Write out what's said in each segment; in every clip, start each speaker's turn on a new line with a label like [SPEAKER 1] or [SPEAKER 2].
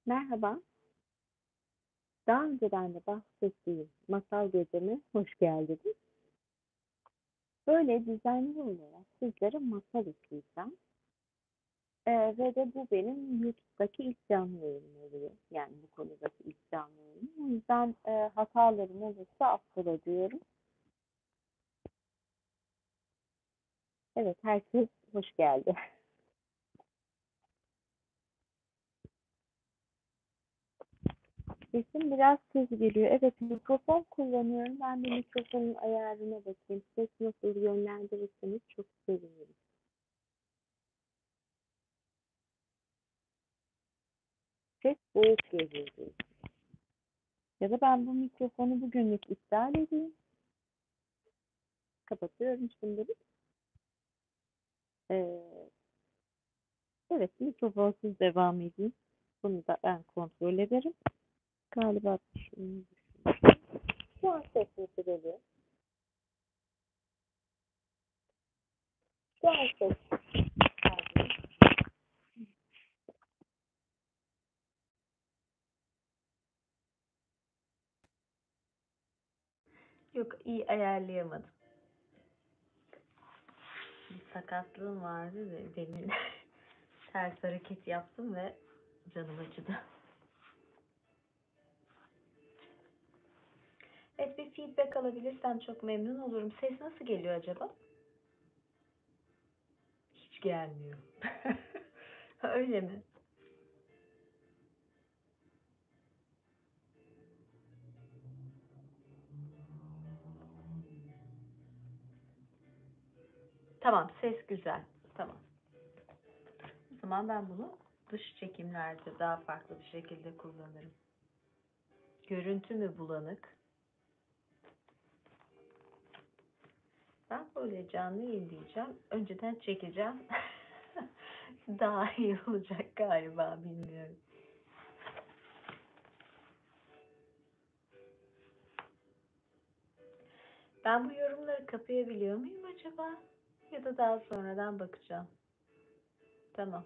[SPEAKER 1] Merhaba, daha önceden de bahsettiğim masal geceme hoş geldiniz. Böyle düzenli olarak sizlere masal okuyacağım. Ve de bu benim YouTube'daki ilk canlı yayınım oluyor. Yani bu konudaki ilk canlı yayınım. O yüzden hatalarım olursa affola diyorum. Evet, herkes hoş geldi. Sesim biraz tiz geliyor. Evet, mikrofon kullanıyorum. Ben de mikrofonun ayarına bakayım. Ses nasıl yönlendirirseniz çok sevinirim. Ses boğuk geliyor. Ya da ben bu mikrofonu bugünlük iptal edeyim. Kapatıyorum şimdilik. Ee, evet, mikrofonsuz devam edeyim. Bunu da ben kontrol ederim. Galiba şu an ses nasıl geliyor? Şu an ses. Yok, iyi ayarlayamadım. Bir sakatlığım vardı ve demin ters hareket yaptım ve canım acıdı. Evet, bir feedback alabilirsem çok memnun olurum. Ses nasıl geliyor acaba? Hiç gelmiyor. Öyle mi? Tamam, ses güzel. Tamam. O zaman ben bunu dış çekimlerde daha farklı bir şekilde kullanırım. Görüntü mü bulanık? Ben böyle canlı yayın diyeceğim. Önceden çekeceğim. Daha iyi olacak galiba, bilmiyorum. Ben bu yorumları kapayabiliyor muyum acaba? Ya da daha sonradan bakacağım. Tamam.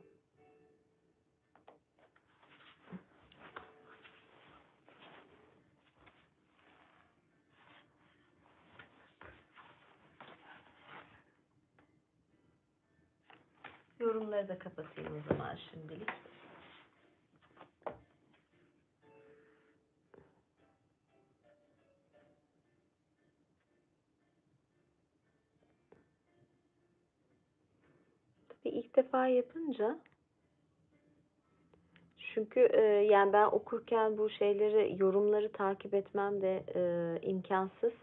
[SPEAKER 1] Yorumları da kapatayım o zaman şimdilik. Ve ilk defa yapınca çünkü yani ben okurken bu şeyleri, yorumları takip etmem de imkansız.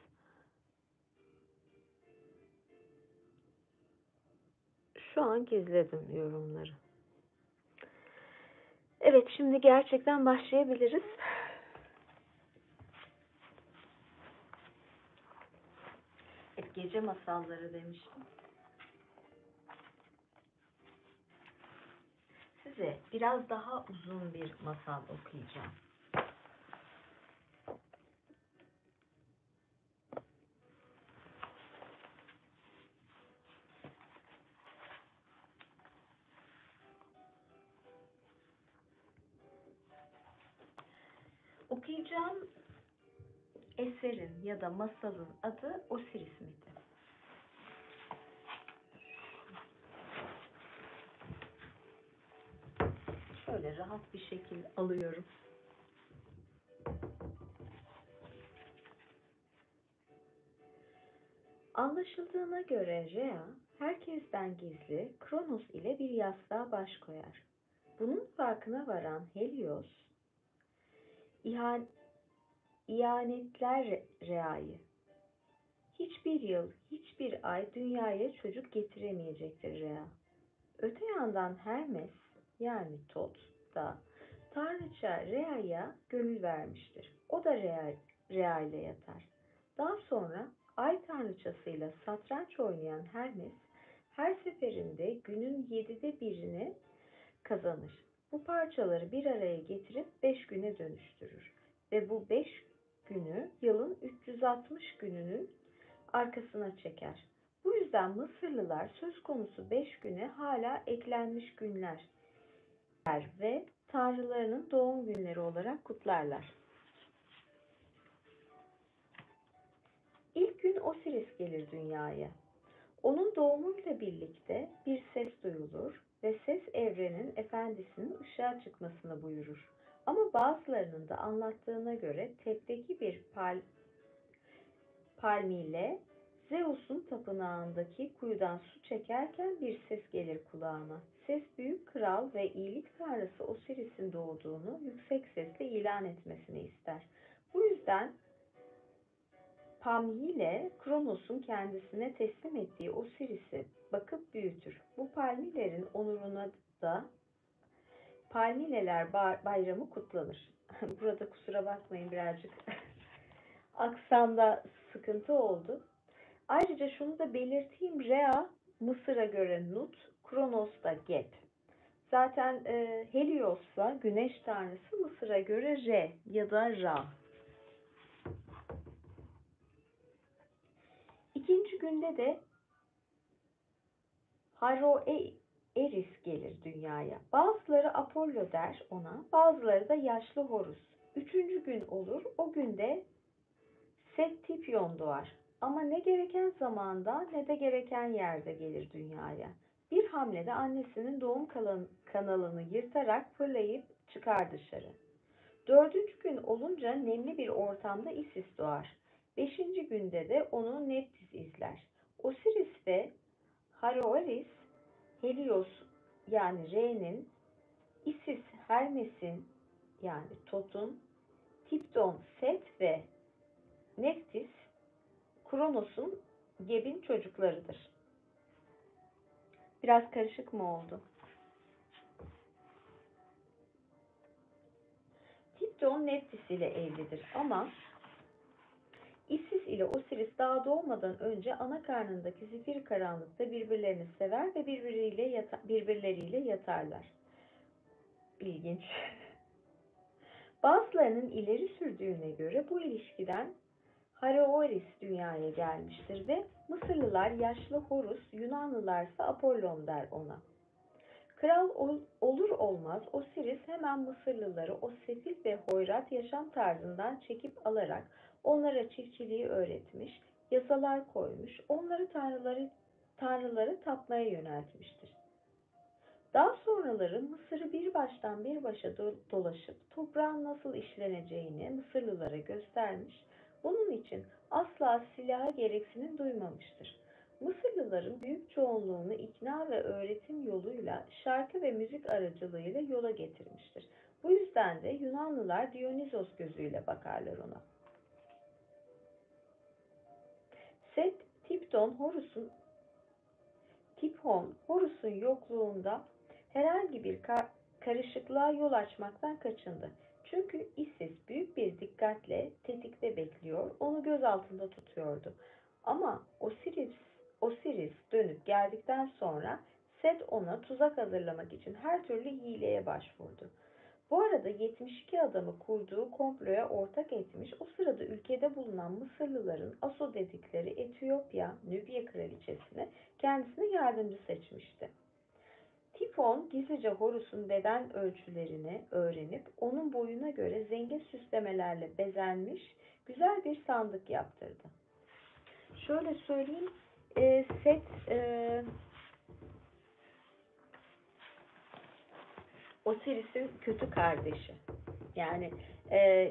[SPEAKER 1] Şu an gizledim yorumları. Evet, şimdi gerçekten başlayabiliriz. Evet, gece masalları demiştim. Size biraz daha uzun bir masal okuyacağım. Okuyacağım eserin ya da masalın adı Osiris miti. Şöyle rahat bir şekilde alıyorum. Anlaşıldığına göre Rhea, herkesten gizli Kronos ile bir yastığa baş koyar. Bunun farkına varan Helios, ihanetler Rhea'yı. Hiçbir yıl, hiçbir ay dünyaya çocuk getiremeyecektir Rhea. Öte yandan Hermes, yani Tot da tanrıça Rhea'ya gönül vermiştir. O da Rhea ile yatar. Daha sonra ay tanrıçasıyla satranç oynayan Hermes, her seferinde günün 1/7'ini kazanır. Bu parçaları bir araya getirip 5 güne dönüştürür. Ve bu 5 günü yılın 360 gününün arkasına çeker. Bu yüzden Mısırlılar söz konusu 5 güne hala eklenmiş günler ve tanrılarının doğum günleri olarak kutlarlar. İlk gün Osiris gelir dünyaya. Onun doğumuyla birlikte bir ses duyulur ve ses evrenin efendisinin ışığa çıkmasını buyurur. Ama bazılarının da anlattığına göre tepedeki bir palmiyle Zeus'un tapınağındaki kuyudan su çekerken bir ses gelir kulağına. Ses büyük kral ve iyilik tanrısı Osiris'in doğduğunu yüksek sesle ilan etmesini ister. Bu yüzden Pamhile, Kronos'un kendisine teslim ettiği Osiris'i bakıp büyütür. Bu palmilerin onuruna da Palmileler Bayramı kutlanır. Burada kusura bakmayın, birazcık aksamda sıkıntı oldu. Ayrıca şunu da belirteyim. Rea Mısır'a göre Nut, Kronos da Geb. Zaten Helios'la Güneş tanrısı Mısır'a göre Re ya da Ra. İkinci günde de Haroeris gelir dünyaya. Bazıları Apollo der ona, bazıları da yaşlı Horus. Üçüncü gün olur. O günde Septipyon doğar. Ama ne gereken zamanda ne de gereken yerde gelir dünyaya. Bir hamlede annesinin doğum kanalını yırtarak fırlayıp çıkar dışarı. Dördüncü gün olunca nemli bir ortamda Isis doğar. Beşinci günde de onu Nephthys izler. Osiris ve Haroeris, Helios yani Re'nin, Isis Hermes'in yani Tot'un, Tipton Set ve Nephthys Kronos'un Geb'in çocuklarıdır. Biraz karışık mı oldu? Tipton Nephthys ile evlidir ama Isis ile Osiris daha doğmadan önce ana karnındaki zifir karanlıkta birbirlerini sever ve birbirleriyle yatarlar. İlginç. Bazılarının ileri sürdüğüne göre bu ilişkiden Haroeris dünyaya gelmiştir ve Mısırlılar yaşlı Horus, Yunanlılarsa Apollon der ona. Kral olur olmaz Osiris hemen Mısırlıları o sefil ve hoyrat yaşam tarzından çekip alarak onlara çiftçiliği öğretmiş, yasalar koymuş, onları tanrıları tapmaya yöneltmiştir. Daha sonraları Mısır'ı bir baştan bir başa dolaşıp toprağın nasıl işleneceğini Mısırlılara göstermiş, bunun için asla silaha gereksinim duymamıştır. Mısırlıların büyük çoğunluğunu ikna ve öğretim yoluyla şarkı ve müzik aracılığıyla yola getirmiştir. Bu yüzden de Yunanlılar Dionizos gözüyle bakarlar ona. Set, Tiphon, Horus'un yokluğunda herhangi bir karışıklığa yol açmaktan kaçındı. Çünkü Isis büyük bir dikkatle tetikte bekliyor, onu göz altında tutuyordu. Ama Osiris dönüp geldikten sonra Set ona tuzak hazırlamak için her türlü hileye başvurdu. Bu arada 72 adamı kurduğu komploya ortak etmiş, o sırada ülkede bulunan Mısırlıların Aso dedikleri Etiyopya, Nübya kraliçesini kendisine yardımcı seçmişti. Tifon gizlice Horus'un beden ölçülerini öğrenip onun boyuna göre zengin süslemelerle bezenmiş güzel bir sandık yaptırdı. Şöyle söyleyeyim, Set Osiris'in kötü kardeşi. Yani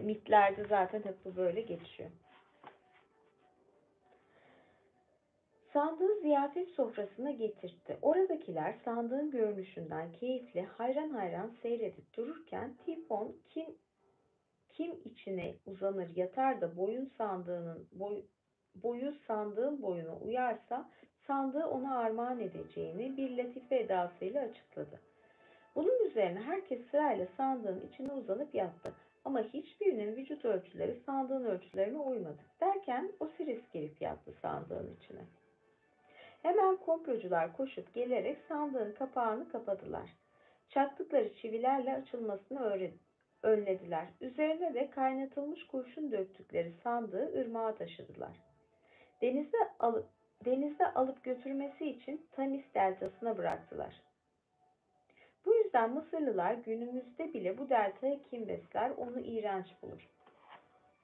[SPEAKER 1] mitlerde zaten hep bu böyle geçiyor. Sandığı ziyafet sofrasına getirtti. Oradakiler sandığın görünüşünden keyifle hayran hayran seyredip dururken Tifon kim içine uzanır yatar da boyu sandığın boyuna uyarsa sandığı ona armağan edeceğini bir latife edasıyla açıkladı. Bunun üzerine herkes sırayla sandığın içine uzanıp yattı. Ama hiçbirinin vücut ölçüleri sandığın ölçülerine uymadı. Derken Osiris gelip yattı sandığın içine. Hemen komplocular koşup gelerek sandığın kapağını kapadılar. Çaktıkları çivilerle açılmasını önlediler. Üzerine de kaynatılmış kurşun döktükleri sandığı ırmağa taşıdılar. Denizde alıp götürmesi için Tamis deltasına bıraktılar. Bu yüzden Mısırlılar günümüzde bile bu deltaya kim besler onu iğrenç bulur.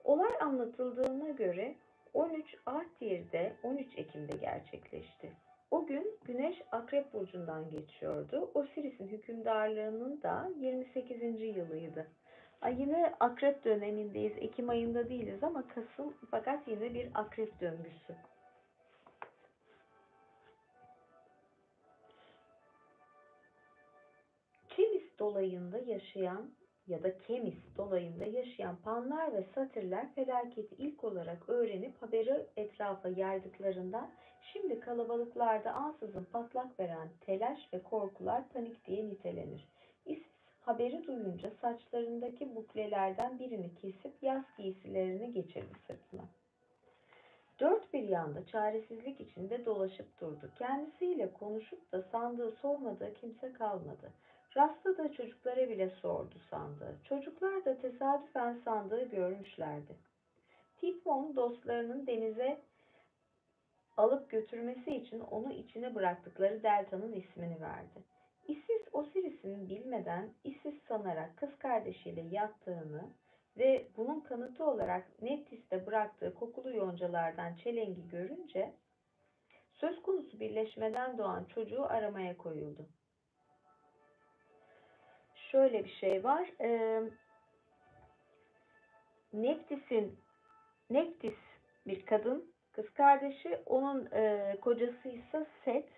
[SPEAKER 1] Olay anlatıldığına göre 13 Arttir'de 13 Ekim'de gerçekleşti. O gün Güneş Akrep Burcu'ndan geçiyordu. Osiris'in hükümdarlığının da 28. yılıydı. Ay yine Akrep dönemindeyiz. Ekim ayında değiliz ama Kasım, fakat yine bir Akrep döngüsü. Kemis dolayında yaşayan ya da Kemis dolayında yaşayan Panlar ve Satürler felaketi ilk olarak öğrenip haberi etrafa yaydıklarından şimdi kalabalıklarda ansızın patlak veren telaş ve korkular panik diye nitelenir. Isis haberi duyunca saçlarındaki buklelerden birini kesip yaz giysilerini geçirdi sırtına. Dört bir yanda çaresizlik içinde dolaşıp durdu. Kendisiyle konuşup da sandığı sormadığı kimse kalmadı. Rastladığı çocuklara bile sordu sandığı. Çocuklar da tesadüfen sandığı görmüşlerdi. Tipon dostlarının denize alıp götürmesi için onu içine bıraktıkları deltanın ismini verdi. Isis, Osiris'in bilmeden Isis sanarak kız kardeşiyle yattığını ve bunun kanıtı olarak Nephthys'te bıraktığı kokulu yoncalardan çelengi görünce söz konusu birleşmeden doğan çocuğu aramaya koyuldu. Şöyle bir şey var. Nephthys bir kadın, kız kardeşi, onun kocası ise Set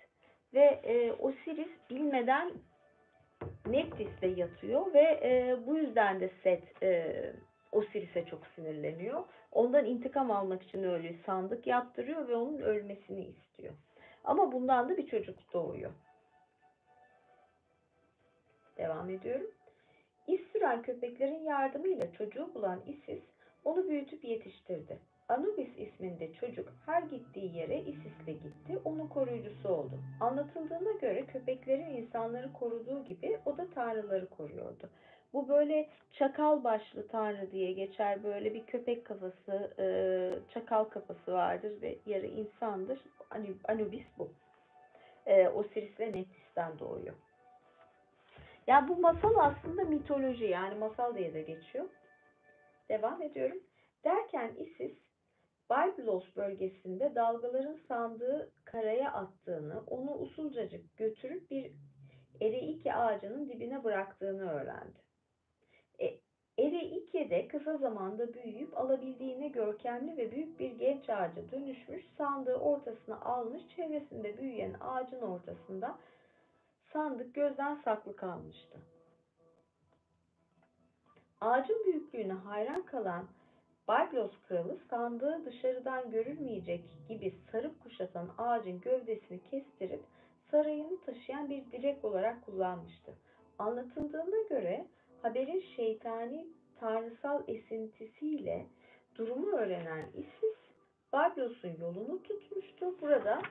[SPEAKER 1] ve Osiris bilmeden Nephthys'le yatıyor ve bu yüzden de Set Osiris'e çok sinirleniyor. Ondan intikam almak için öyle sandık yaptırıyor ve onun ölmesini istiyor. Ama bundan da bir çocuk doğuyor. Devam ediyorum. İz süren köpeklerin yardımıyla çocuğu bulan Isis onu büyütüp yetiştirdi. Anubis isminde çocuk her gittiği yere Isis'le gitti, onun koruyucusu oldu. Anlatıldığına göre köpeklerin insanları koruduğu gibi o da tanrıları koruyordu. Bu böyle çakal başlı tanrı diye geçer. Böyle bir köpek kafası, çakal kafası vardır ve yarı insandır. Anubis bu. Osiris ve Nephthys'ten doğuyor. Yani bu masal aslında mitoloji, yani masal diye de geçiyor. Devam ediyorum. Derken Isis, Byblos bölgesinde dalgaların sandığı karaya attığını, onu usulcacık götürüp bir ereike ağacının dibine bıraktığını öğrendi. Ereike de kısa zamanda büyüyüp alabildiğine görkemli ve büyük bir genç ağaca dönüşmüş, sandığı ortasına almış, çevresinde büyüyen ağacın ortasında sandık gözden saklı kalmıştı. Ağacın büyüklüğüne hayran kalan Byblos kralı sandığı dışarıdan görülmeyecek gibi sarıp kuşatan ağacın gövdesini kestirip sarayını taşıyan bir direk olarak kullanmıştı. Anlatıldığına göre haberin şeytani tanrısal esintisiyle durumu öğrenen Isis, Byblos'un yolunu tutmuştu. Burada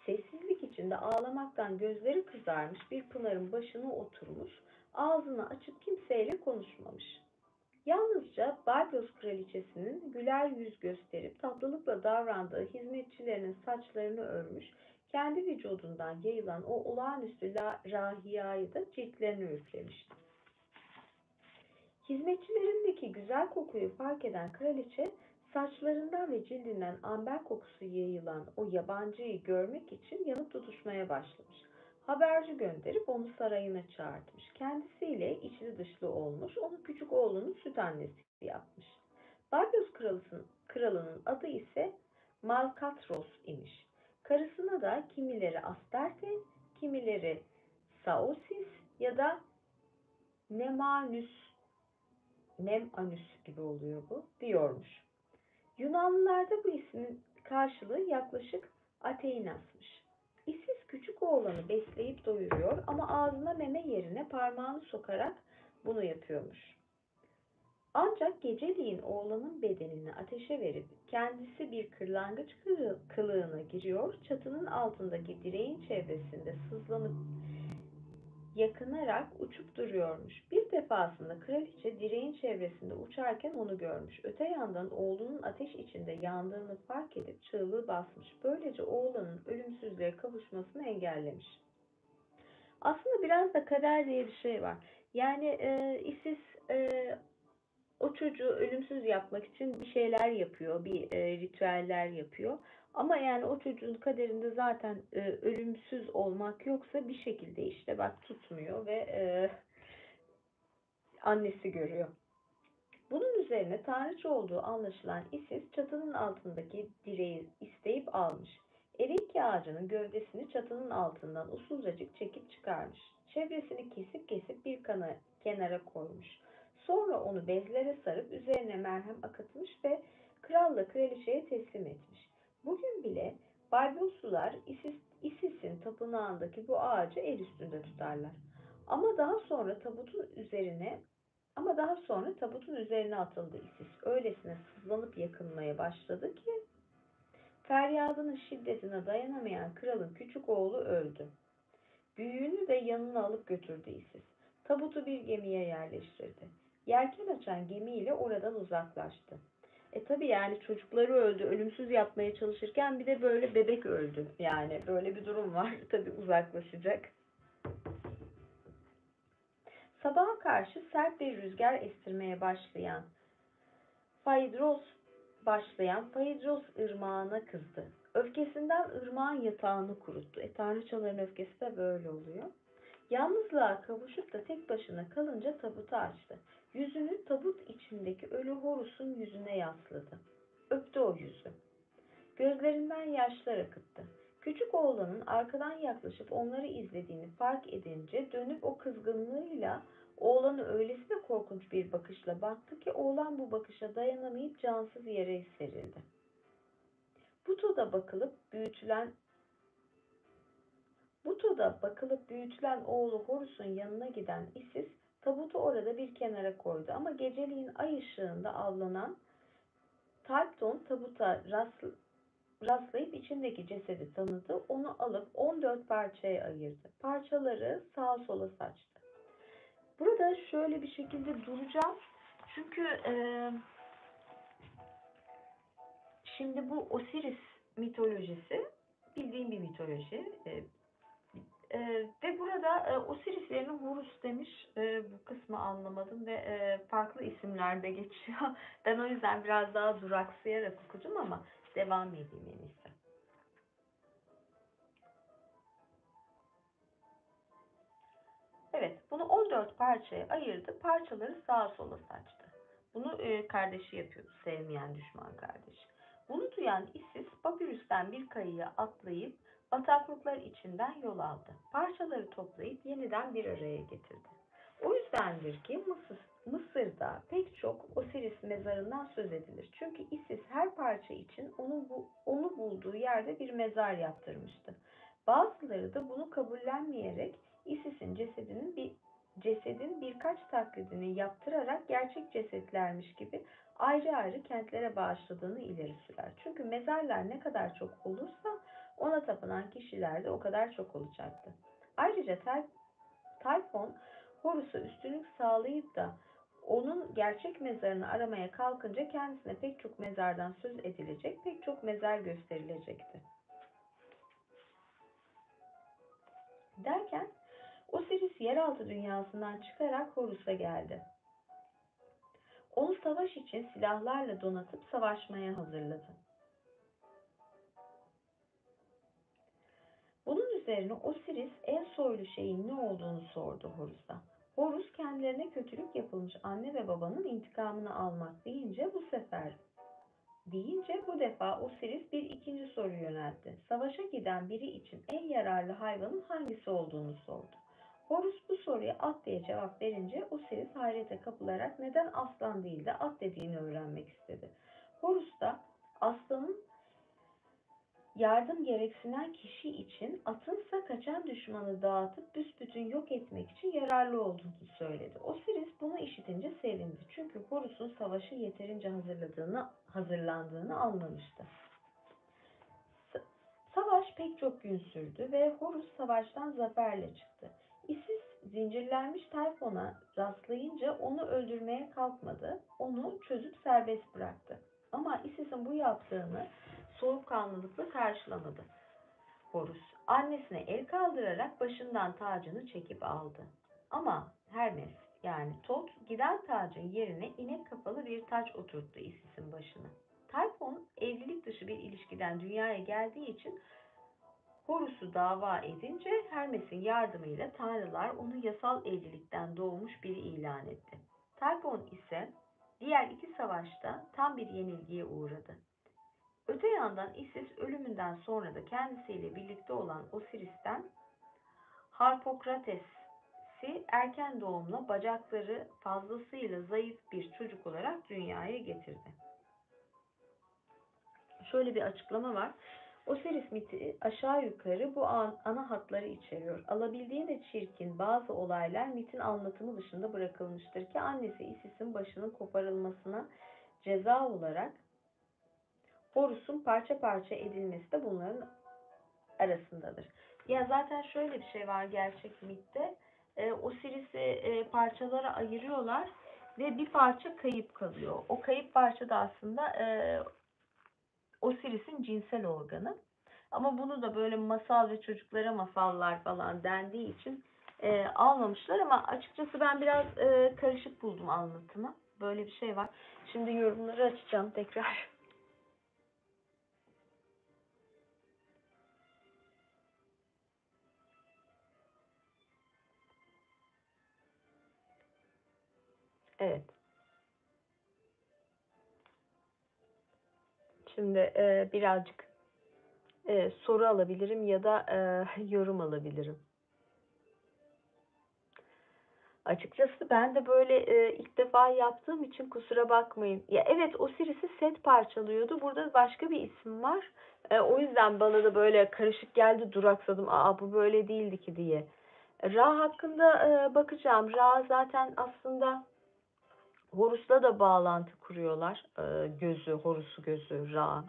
[SPEAKER 1] sessizlik içinde ağlamaktan gözleri kızarmış bir pınarın başına oturmuş, ağzını açıp kimseyle konuşmamış. Yalnızca Byblos kraliçesinin güler yüz gösterip tatlılıkla davrandığı hizmetçilerinin saçlarını örmüş, kendi vücudundan yayılan o olağanüstü rahiyayı da ciltlerine üflemişti. Hizmetçilerindeki güzel kokuyu fark eden kraliçe, saçlarından ve cildinden amber kokusu yayılan o yabancıyı görmek için yanıp tutuşmaya başlamış. Haberci gönderip onu sarayına çağırtmış. Kendisiyle içli dışlı olmuş, onu küçük oğlunun süt annesi yapmış. Byblos kralının adı ise Malkatros imiş. Karısına da kimileri Astarte, kimileri Saosis ya da Nemanus gibi oluyor bu, diyormuş. Yunanlılarda bu ismin karşılığı yaklaşık Ateinas'mış. Isis küçük oğlanı besleyip doyuruyor ama ağzına meme yerine parmağını sokarak bunu yapıyormuş. Ancak geceliğin oğlanın bedenini ateşe verip kendisi bir kırlangıç kılığına giriyor, çatının altındaki direğin çevresinde sızlanıp yakınarak uçup duruyormuş. Bir defasında kraliçe direğin çevresinde uçarken onu görmüş. Öte yandan oğlunun ateş içinde yandığını fark edip çığlığı basmış. Böylece oğlanın ölümsüzlüğe kavuşmasını engellemiş. Aslında biraz da kader diye bir şey var. Yani Isis e, o çocuğu ölümsüz yapmak için bir şeyler yapıyor, bir ritüeller yapıyor. Ama yani o çocuğun kaderinde zaten ölümsüz olmak yoksa bir şekilde işte bak tutmuyor ve annesi görüyor. Bunun üzerine tanrıça olduğu anlaşılan Isis çatının altındaki direği isteyip almış. Eriki ağacının gövdesini çatının altından usulcacık çekip çıkarmış. Çevresini kesip kesip bir kenara koymuş. Sonra onu bezlere sarıp üzerine merhem akıtmış ve kralla kraliçeye teslim etmiş. Bugün bile Barbuslular Isis'in tapınağındaki bu ağacı el üstünde tutarlar. Ama daha sonra tabutun üzerine ama daha sonra tabutun üzerine atıldı Isis. Öylesine sızlanıp yakınmaya başladı ki feryadının şiddetine dayanamayan kralın küçük oğlu öldü. Büyüğünü de yanına alıp götürdü Isis. Tabutu bir gemiye yerleştirdi. Yelken açan gemiyle oradan uzaklaştı. Tabi yani çocukları öldü, ölümsüz yapmaya çalışırken bir de böyle bebek öldü. Yani böyle bir durum var. Tabi uzaklaşacak. Sabaha karşı sert bir rüzgar estirmeye Phaedros Phaedros ırmağına kızdı. Öfkesinden ırmağın yatağını kuruttu. Tanrıçaların öfkesi de böyle oluyor. Yalnızlığa kavuşup da tek başına kalınca tabutu açtı. Yüzünü tabut içindeki ölü Horus'un yüzüne yasladı. Öptü o yüzü. Gözlerinden yaşlar akıttı. Küçük oğlanın arkadan yaklaşıp onları izlediğini fark edince dönüp o kızgınlığıyla oğlanı öylesine korkunç bir bakışla baktı ki oğlan bu bakışa dayanamayıp cansız yere serildi. Buto'da bakılıp büyütülen oğlu Horus'un yanına giden Isis tabutu orada bir kenara koydu ama geceliğin ay ışığında avlanan Talpton tabuta rastlayıp içindeki cesedi tanıdı. Onu alıp 14 parçaya ayırdı. Parçaları sağa sola saçtı. Burada şöyle bir şekilde duracağım. Çünkü şimdi bu Osiris mitolojisi bildiğim bir mitoloji. Ve burada Osiris yerine Horus demiş. Bu kısmı anlamadım ve farklı isimlerde geçiyor. Ben o yüzden biraz daha duraksayarak okudum ama devam edeyim en iyisi. Evet, bunu 14 parçaya ayırdı. Parçaları sağa sola saçtı. Bunu kardeşi yapıyordu, sevmeyen düşman kardeşi. Bunu duyan Isis, Papyrus'ten bir kayaya atlayıp bataklıklar içinden yol aldı. Parçaları toplayıp yeniden bir araya getirdi. O yüzdendir ki Mısır'da pek çok Osiris mezarından söz edilir. Çünkü Isis her parça için onu bulduğu yerde bir mezar yaptırmıştı. Bazıları da bunu kabullenmeyerek Isis'in cesedin birkaç taklidini yaptırarak gerçek cesetlermiş gibi ayrı ayrı kentlere bağışladığını ileri sürer. Çünkü mezarlar ne kadar çok olursa ona tapınan kişiler de o kadar çok olacaktı. Ayrıca Typhon Horus'a üstünlük sağlayıp da onun gerçek mezarını aramaya kalkınca kendisine pek çok mezardan söz edilecek, pek çok mezar gösterilecekti. Derken Osiris yeraltı dünyasından çıkarak Horus'a geldi. Onu savaş için silahlarla donatıp savaşmaya hazırladı. Bunun üzerine Osiris en soylu şeyin ne olduğunu sordu Horus'a. Horus kendilerine kötülük yapılmış anne ve babanın intikamını almak deyince bu defa Osiris bir ikinci soru yöneltti. Savaşa giden biri için en yararlı hayvanın hangisi olduğunu sordu. Horus bu soruya at diye cevap verince Osiris hayrete kapılarak neden aslan değil de at dediğini öğrenmek istedi. Horus da aslanın yardım gereksinen kişi için atınsa kaçan düşmanı dağıtıp büsbütün yok etmek için yararlı olduğunu söyledi. Osiris bunu işitince sevindi. Çünkü Horus'un savaşı yeterince hazırlandığını anlamıştı. Savaş pek çok gün sürdü ve Horus savaştan zaferle çıktı. Isis zincirlenmiş Typhon'a rastlayınca onu öldürmeye kalkmadı. Onu çözüp serbest bıraktı. Ama Isis'in bu yaptığını soğukkanlılıkla karşılamadı Horus. Annesine el kaldırarak başından tacını çekip aldı. Ama Hermes yani Tot giden tacın yerine inek kafalı bir taç oturttu Isis'in başına. Typhon evlilik dışı bir ilişkiden dünyaya geldiği için Horus'u dava edince Hermes'in yardımıyla tanrılar onu yasal evlilikten doğmuş biri ilan etti. Typhon ise diğer iki savaşta tam bir yenilgiye uğradı. Öte yandan Isis ölümünden sonra da kendisiyle birlikte olan Osiris'ten Harpokrates'i erken doğumla bacakları fazlasıyla zayıf bir çocuk olarak dünyaya getirdi. Şöyle bir açıklama var. Osiris miti aşağı yukarı bu ana hatları içeriyor. Alabildiğine çirkin bazı olaylar mitin anlatımı dışında bırakılmıştır ki annesi Isis'in başının koparılmasına ceza olarak Horus'un parça parça edilmesi de bunların arasındadır. Ya zaten şöyle bir şey var gerçek mitte. Osiris'i parçalara ayırıyorlar ve bir parça kayıp kalıyor. O kayıp parça da aslında Osiris'in cinsel organı. Ama bunu da böyle masal ve çocuklara masallar falan dendiği için almamışlar ama açıkçası ben biraz karışık buldum anlatımı. Böyle bir şey var. Şimdi yorumları açacağım tekrar. Evet. Şimdi birazcık soru alabilirim ya da yorum alabilirim. Açıkçası ben de böyle ilk defa yaptığım için kusura bakmayın. Ya evet Osiris'i Set parçalıyordu. Burada başka bir isim var. O yüzden bana da böyle karışık geldi, duraksadım. Aa bu böyle değildi ki diye. Ra hakkında bakacağım. Ra zaten aslında Horus'la da bağlantı kuruyorlar. Gözü, Horus'u gözü, Ra.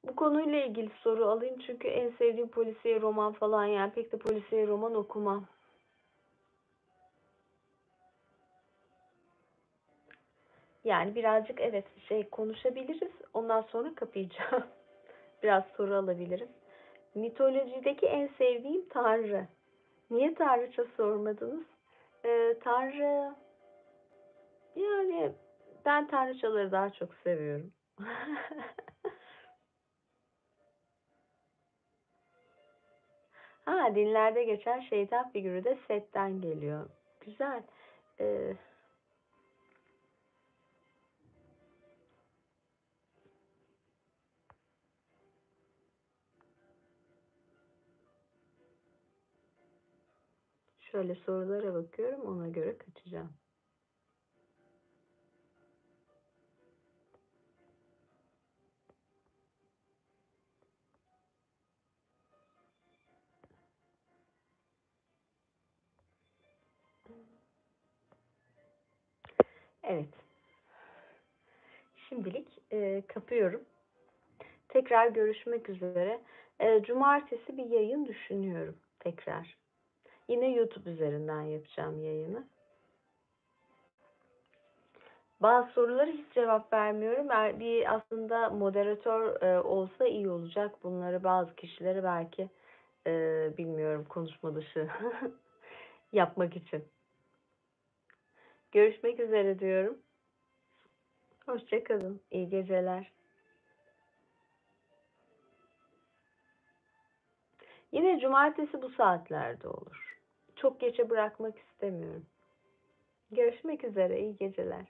[SPEAKER 1] Bu konuyla ilgili soru alayım çünkü en sevdiğim polisiye roman falan yani pek de polisiye roman okumam. Yani birazcık evet konuşabiliriz. Ondan sonra kapayacağım. Biraz soru alabilirim. Mitolojideki en sevdiğim tanrı. Niye tanrıça sormadınız? Tanrı yani ben tanrıçaları daha çok seviyorum. Ha dinlerde geçen şeytan figürü de Set'ten geliyor. Güzel. Ee, Şöyle sorulara bakıyorum ona göre kaçacağım. Evet. Şimdilik kapıyorum. Tekrar görüşmek üzere. Cumartesi bir yayın düşünüyorum tekrar. Yine YouTube üzerinden yapacağım yayını. Bazı sorulara hiç cevap vermiyorum. Bir aslında moderatör olsa iyi olacak. Bunları bazı kişilere belki bilmiyorum konuşma dışı yapmak için. Görüşmek üzere diyorum. Hoşça kalın. İyi geceler. Yine cumartesi bu saatlerde olur. Çok geçe bırakmak istemiyorum. Görüşmek üzere. İyi geceler.